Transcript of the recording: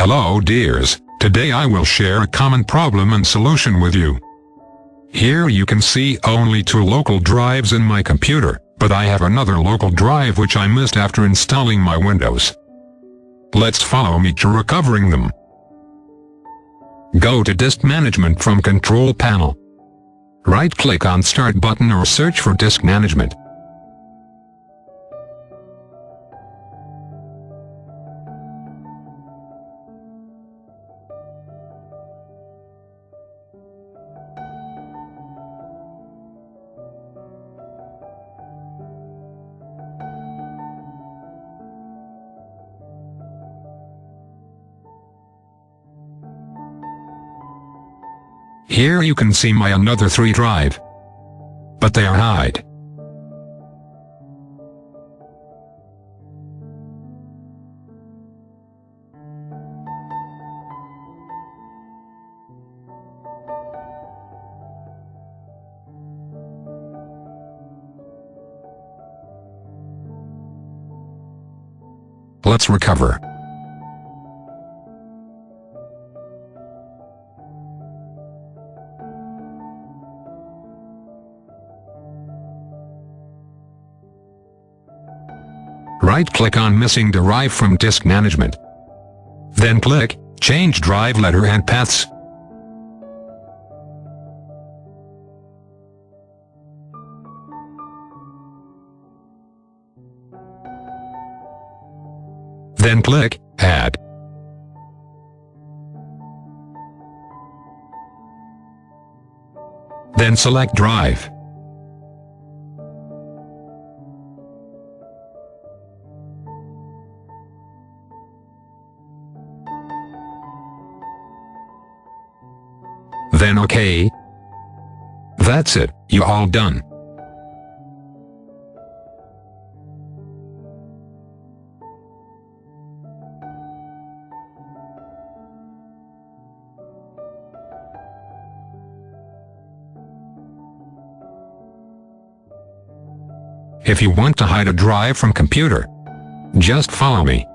Hello dears, today I will share a common problem and solution with you. Here you can see only 2 local drives in my computer, but I have another local drive which I missed after installing my Windows. Let's follow me to recovering them. Go to Disk Management from Control Panel. Right-click on Start button or search for Disk Management. Here you can see my another 3 drive. But they are hide. Let's recover. Right-click on Missing Drive from Disk Management. Then click Change Drive Letter and Paths. Then click Add. Then select Drive. Then OK. That's it, you're all done. If you want to hide a drive from computer, just follow me.